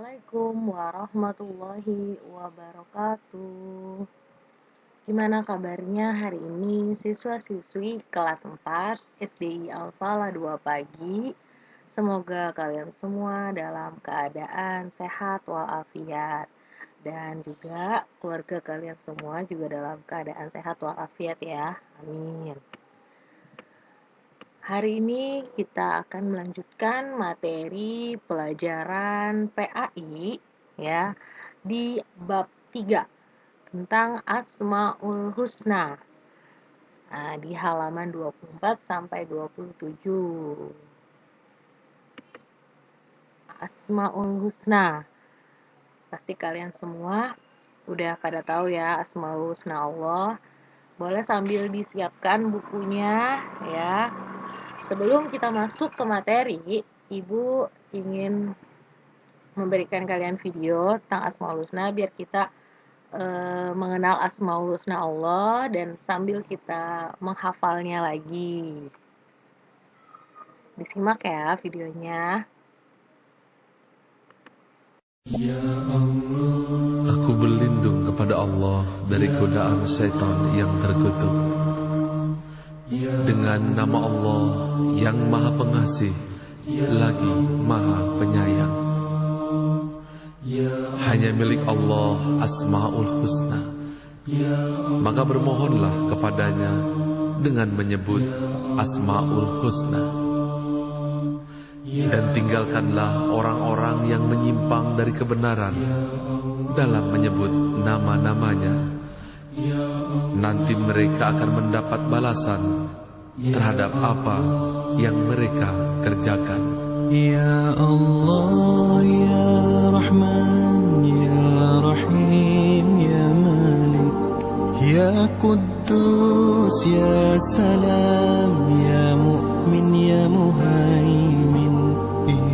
Assalamualaikum warahmatullahi wabarakatuh. Gimana kabarnya hari ini siswa-siswi kelas 4 SDI Al-Falah 2 pagi? Semoga kalian semua dalam keadaan sehat walafiat dan juga keluarga kalian semua juga dalam keadaan sehat walafiat ya. Amin. Hari ini kita akan melanjutkan materi pelajaran PAI ya di bab 3 tentang Asmaul Husna. Nah, di halaman 24 sampai 27. Asmaul Husna. Pasti kalian semua udah pada tahu ya Asmaul Husna Allah. Boleh sambil disiapkan bukunya ya. Sebelum kita masuk ke materi, Ibu ingin memberikan kalian video tentang Asmaul Husna biar kita mengenal Asmaul Husna Allah dan sambil kita menghafalnya lagi. Disimak ya videonya. Ya Allah, aku berlindung kepada Allah dari godaan syaitan yang terkutuk. Dengan nama Allah yang Maha Pengasih lagi Maha Penyayang. Hanya milik Allah Asmaul Husna. Maka bermohonlah kepadanya dengan menyebut Asmaul Husna. Dan tinggalkanlah orang-orang yang menyimpang dari kebenaran dalam menyebut nama-namanya. Nanti mereka akan mendapat balasan terhadap apa yang mereka kerjakan. Ya Allah, Ya Rahman, Ya Rahim, Ya Malik, Ya Quddus, Ya Salam, Ya Mu'min, Ya Muhaimin,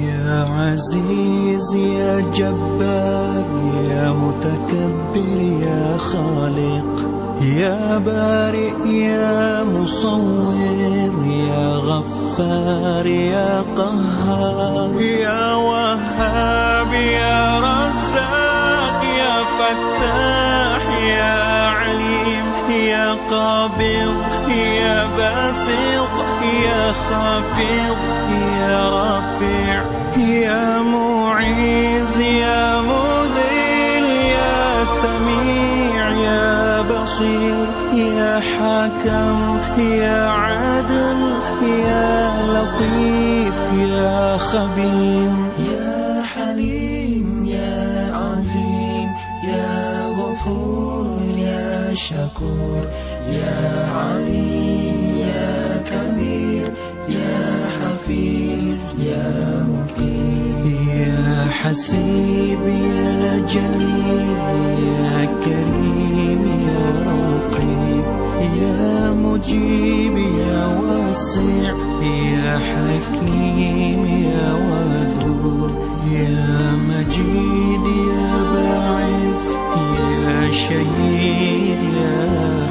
Ya Aziz, Ya Jabbar, Ya Mutakabbir, Ya Khaliq, Ya Bari, Ya Musawwir, Ya Ghaffar, Ya Qahhar, Ya Wahhab, Ya Razzaq, Ya Fattah, Ya Alim, Ya Qabid, Ya Basit, Ya Khafid, Ya Rafi', Ya Mu'iz, Ya Mudhil, Ya Sami', Ya بصير يا حكم يا عدل يا لطيف يا خبير يا حليم يا عظيم يا غفور يا شكور يا عليم يا كبير يا حفيظ يا مقيم يا حسيب يا جليل يا كريم يا رقيب يا مجيب يا واسع يا حكيم يا ودود يا مجيد يا باعث يا شهيد يا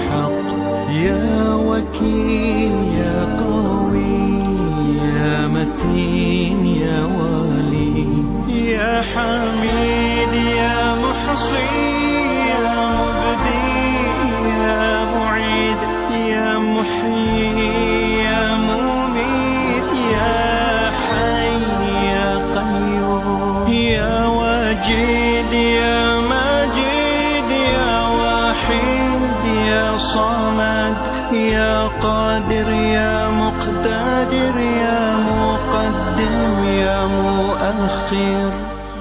حق يا وكيل يا قوي يا متين يا ولي يا حميد يا محصي يا مبدي يا معيد يا محيي يا مميت يا حي يا قيوم يا واجد يا ماجد يا واحد يا صمد يا قادر يا مقتدر يا مقدم يا مؤخر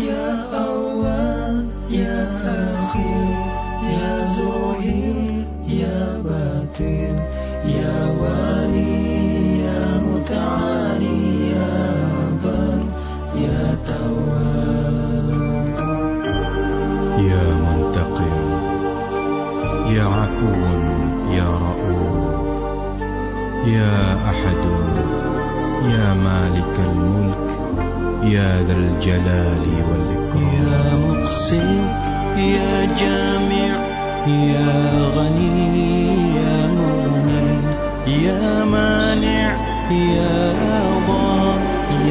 يا أول يا آخر يا ظاهر يا باطن يا والي يا متعالي يا بر يا تواب يا منتقم يا عفو يا رؤوف يا أحد يا مالك الملك يا ذا الجلال والإكرام يا مقسم يا جامع يا غني يا مغني يا مانع يا ضار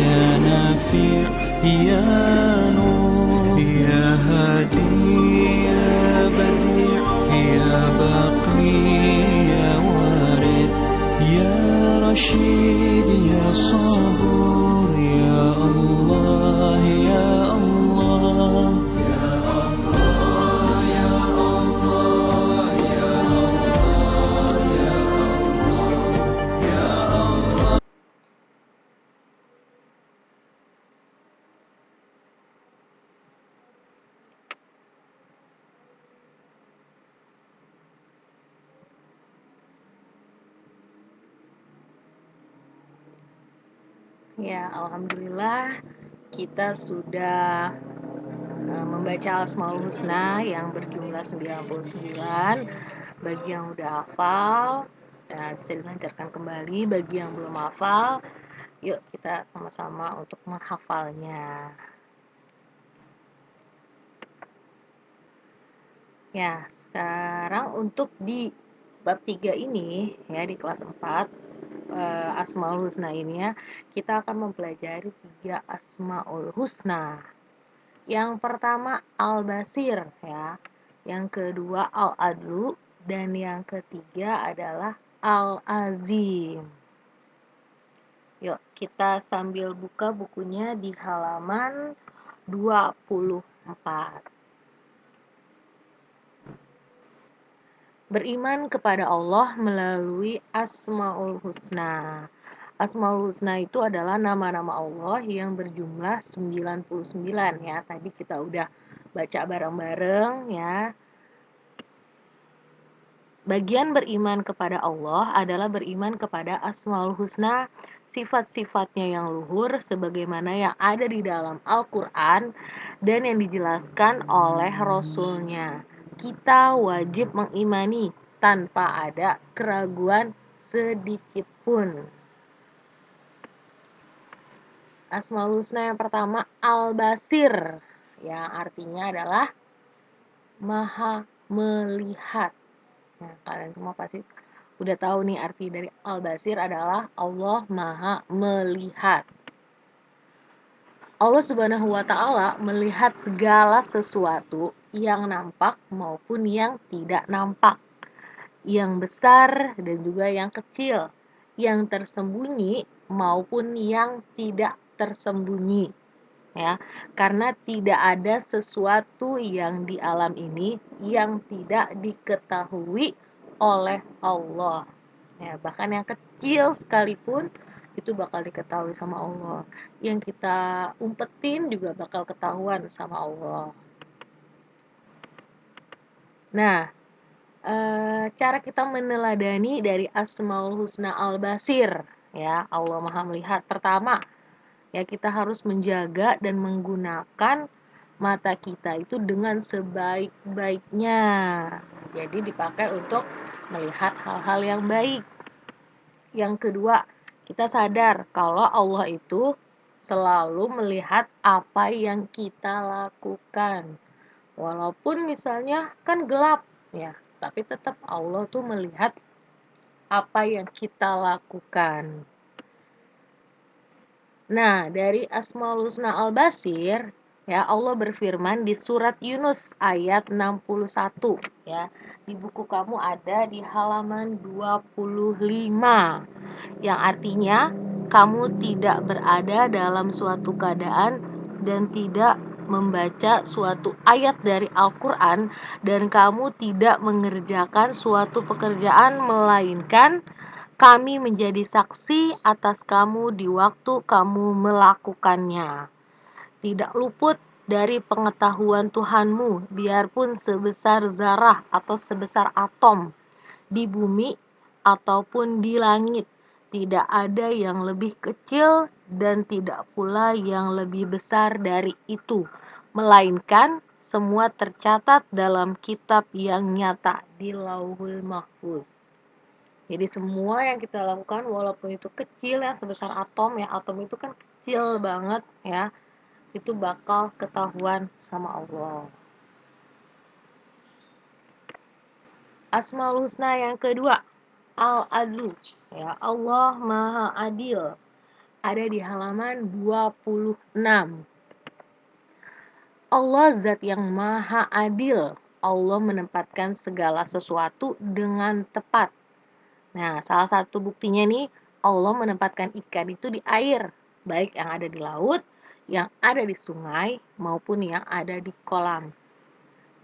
يا نافع يا نور يا باقي يا وارث يا رشيد يا صبور يا الله يا الله يا الله يا الله يا الله يا الله يا الله. Ya, alhamdulillah kita sudah membaca Asmaul Husna yang berjumlah 99. Bagi yang udah hafal, bisa dilancarkan kembali. Bagi yang belum hafal, yuk kita sama-sama untuk menghafalnya. Ya, sekarang untuk di bab 3 ini, ya di kelas 4, Asmaul Husna ini ya, kita akan mempelajari 3 Asmaul Husna. Yang pertama Al-Basir ya, yang kedua Al-Adlu, dan yang ketiga adalah Al-Azim. Yuk kita sambil buka bukunya di halaman 24. Beriman kepada Allah melalui Asmaul Husna. Asmaul Husna itu adalah nama-nama Allah yang berjumlah 99 ya. Tadi kita udah baca bareng-bareng ya. Bagian beriman kepada Allah adalah beriman kepada Asmaul Husna, sifat-sifatnya yang luhur sebagaimana yang ada di dalam Al-Quran dan yang dijelaskan oleh Rasulnya. Kita wajib mengimani tanpa ada keraguan sedikit pun. Asmaul Husna yang pertama Al-Basir, yang artinya adalah Maha Melihat. Nah, kalian semua pasti udah tahu nih arti dari Al-Basir adalah Allah Maha Melihat. Allah Subhanahu wa Ta'ala melihat segala sesuatu yang nampak maupun yang tidak nampak, yang besar dan juga yang kecil, yang tersembunyi maupun yang tidak tersembunyi. Ya, karena tidak ada sesuatu yang di alam ini yang tidak diketahui oleh Allah. Ya, bahkan yang kecil sekalipun itu bakal diketahui sama Allah. Yang kita umpetin juga bakal ketahuan sama Allah. Nah, cara kita meneladani dari Asmaul Husna Al-Basir, ya, Allah Maha Melihat. Pertama, ya kita harus menjaga dan menggunakan mata kita itu dengan sebaik-baiknya. Jadi dipakai untuk melihat hal-hal yang baik. Yang kedua, kita sadar kalau Allah itu selalu melihat apa yang kita lakukan. Walaupun misalnya kan gelap ya, tapi tetap Allah tuh melihat apa yang kita lakukan. Nah, dari Asmaul Husna Al-Basir, ya Allah berfirman di surat Yunus ayat 61 ya. Di buku kamu ada di halaman 25. Yang artinya kamu tidak berada dalam suatu keadaan dan tidak membaca suatu ayat dari Al-Quran dan kamu tidak mengerjakan suatu pekerjaan melainkan kami menjadi saksi atas kamu di waktu kamu melakukannya. Tidak luput dari pengetahuan Tuhanmu biarpun sebesar zarah atau sebesar atom di bumi ataupun di langit. Tidak ada yang lebih kecil dan tidak pula yang lebih besar dari itu, melainkan semua tercatat dalam kitab yang nyata di Lauhul Mahfuz. Jadi semua yang kita lakukan walaupun itu kecil ya sebesar atom ya, atom itu kan kecil banget ya, itu bakal ketahuan sama Allah. Asmaul Husna yang kedua Al-Adlu ya, Allah Maha Adil, ada di halaman 26. Allah zat yang maha adil Allah menempatkan segala sesuatu dengan tepat. Nah, salah satu buktinya nih, Allah menempatkan ikan itu di air, baik yang ada di laut, yang ada di sungai, maupun yang ada di kolam.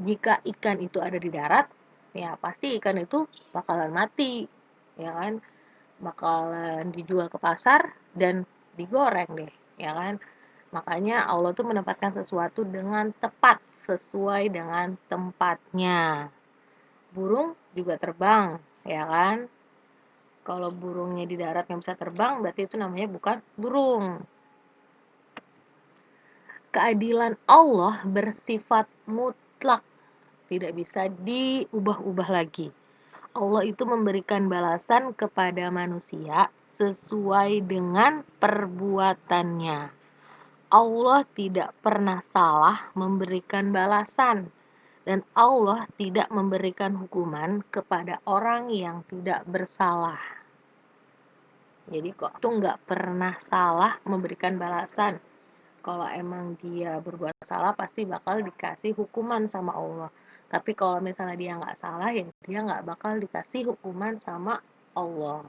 Jika ikan itu ada di darat, ya pasti ikan itu bakalan mati, ya kan? Bakalan dijual ke pasar dan digoreng deh, ya kan? Makanya Allah tuh menempatkan sesuatu dengan tepat, sesuai dengan tempatnya. Burung juga terbang, ya kan? Kalau burungnya di darat yang bisa terbang, berarti itu namanya bukan burung. Keadilan Allah bersifat mutlak, tidak bisa diubah-ubah lagi. Allah itu memberikan balasan kepada manusia sesuai dengan perbuatannya. Allah tidak pernah salah memberikan balasan, dan Allah tidak memberikan hukuman kepada orang yang tidak bersalah. Jadi kok tuh nggak pernah salah memberikan balasan. Kalau emang dia berbuat salah pasti bakal dikasih hukuman sama Allah. Tapi kalau misalnya dia nggak salah ya dia nggak bakal dikasih hukuman sama Allah.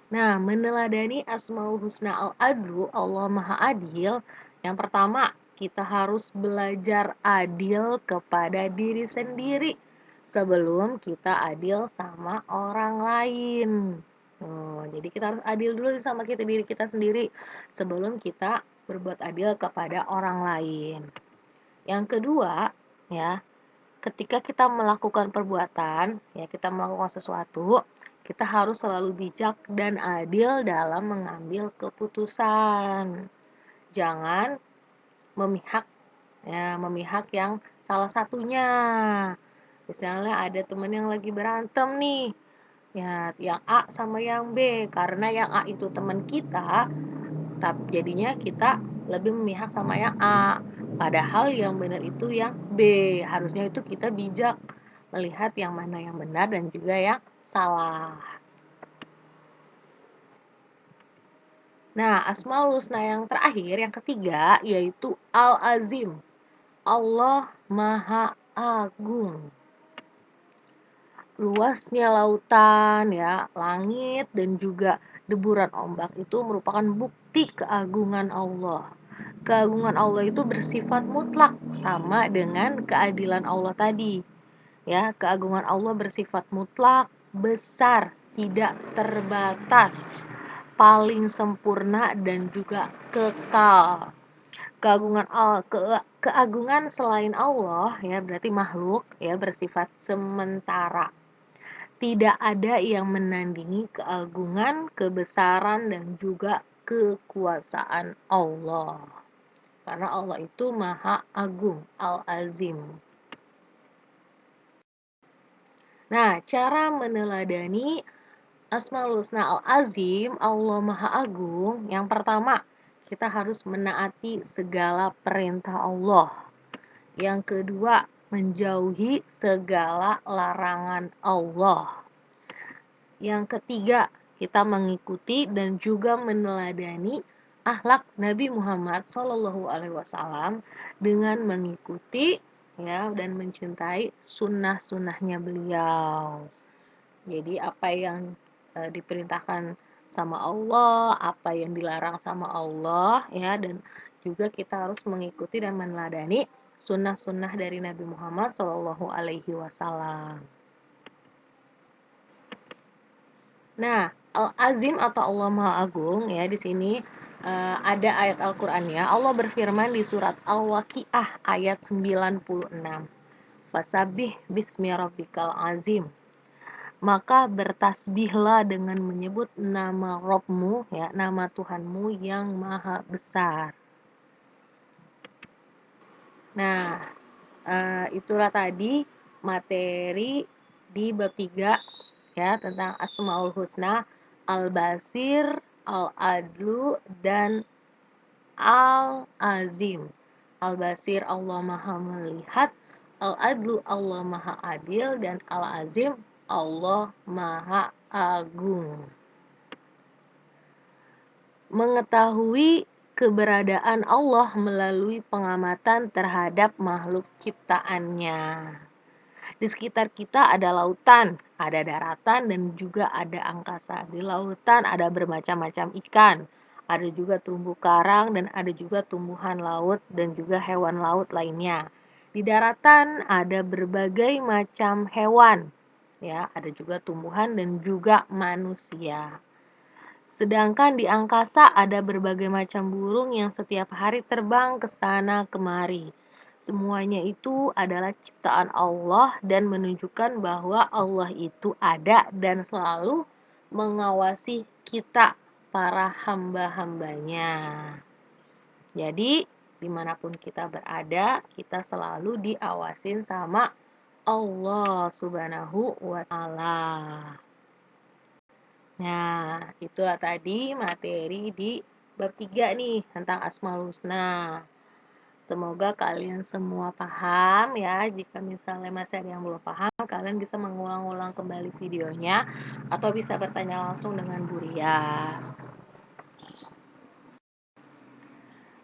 Nah, meneladani Asmaul Husna Al-Adlu, Allah Maha Adil, yang pertama kita harus belajar adil kepada diri sendiri sebelum kita adil sama orang lain. Jadi kita harus adil dulu sama diri kita sendiri sebelum kita berbuat adil kepada orang lain. Yang kedua, ya, ketika kita melakukan perbuatan, ya kita melakukan sesuatu, kita harus selalu bijak dan adil dalam mengambil keputusan. Jangan memihak, ya, memihak yang salah satunya. Misalnya ada teman yang lagi berantem nih, ya, yang A sama yang B. Karena yang A itu teman kita, tapi jadinya kita lebih memihak sama yang A. Padahal yang benar itu yang B. Harusnya itu kita bijak melihat yang mana yang benar dan juga yang salah. Nah, Asmaul Husna yang terakhir, yang ketiga, yaitu Al-Azim. Allah Maha Agung. Luasnya lautan, ya, langit dan juga deburan ombak itu merupakan bukti keagungan Allah. Keagungan Allah itu bersifat mutlak, sama dengan keadilan Allah tadi. Ya, keagungan Allah bersifat mutlak, besar, tidak terbatas, paling sempurna dan juga kekal. Keagungan selain Allah, ya, berarti makhluk, ya, bersifat sementara. Tidak ada yang menandingi keagungan, kebesaran, dan juga kekuasaan Allah. Karena Allah itu Maha Agung, Al-Azim. Nah, cara meneladani Asmaul Husna Al-Azim, Allah Maha Agung, yang pertama, kita harus menaati segala perintah Allah. Yang kedua, menjauhi segala larangan Allah. Yang ketiga, kita mengikuti dan juga meneladani akhlak Nabi Muhammad SAW dengan mengikuti, ya, dan mencintai sunnah-sunnahnya beliau. Jadi apa yang diperintahkan sama Allah, apa yang dilarang sama Allah, ya, dan juga kita harus mengikuti dan meneladani sunnah-sunnah dari Nabi Muhammad SAW. Nah, Al-Azim atau Allah Maha Agung, ya, di sini ada ayat Al-Qur'annya. Allah berfirman di surat Al-Waqiah ayat 96. Fasabbih bismi rabbikal azim. Maka bertasbihlah dengan menyebut nama Rabbmu, ya, nama Tuhanmu yang maha besar. Nah, itulah tadi materi di bab 3, ya, tentang Asmaul Husna, Al-Basir, Al-Adlu, dan Al-Azim. Al-Basir Allah Maha Melihat, Al-Adlu Allah Maha Adil, dan Al-Azim Allah Maha Agung. Mengetahui keberadaan Allah melalui pengamatan terhadap makhluk ciptaannya. Di sekitar kita ada lautan, ada daratan, dan juga ada angkasa. Di lautan ada bermacam-macam ikan, ada juga terumbu karang, dan ada juga tumbuhan laut dan juga hewan laut lainnya. Di daratan ada berbagai macam hewan, ya, ada juga tumbuhan dan juga manusia. Sedangkan di angkasa ada berbagai macam burung yang setiap hari terbang ke sana kemari. Semuanya itu adalah ciptaan Allah dan menunjukkan bahwa Allah itu ada dan selalu mengawasi kita, para hamba-hambanya. Jadi, dimanapun kita berada, kita selalu diawasin sama Allah Subhanahu wa Ta'ala. Nah, itulah tadi materi di bab 3 nih tentang Asmaul Husna. Semoga kalian semua paham ya. Jika misalnya masih ada yang belum paham, kalian bisa mengulang-ulang kembali videonya atau bisa bertanya langsung dengan Bu Ria.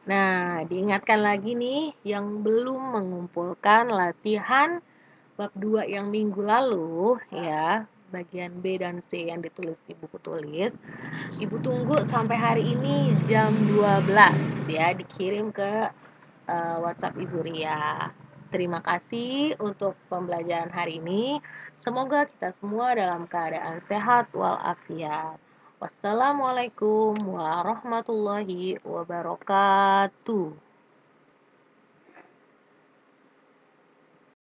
Nah, diingatkan lagi nih yang belum mengumpulkan latihan bab 2 yang minggu lalu ya, bagian B dan C yang ditulis di buku tulis. Ibu tunggu sampai hari ini jam 12 ya, dikirim ke WhatsApp Ibu Ria. Terima kasih untuk pembelajaran hari ini. Semoga kita semua dalam keadaan sehat walafiat. Wassalamualaikum warahmatullahi wabarakatuh.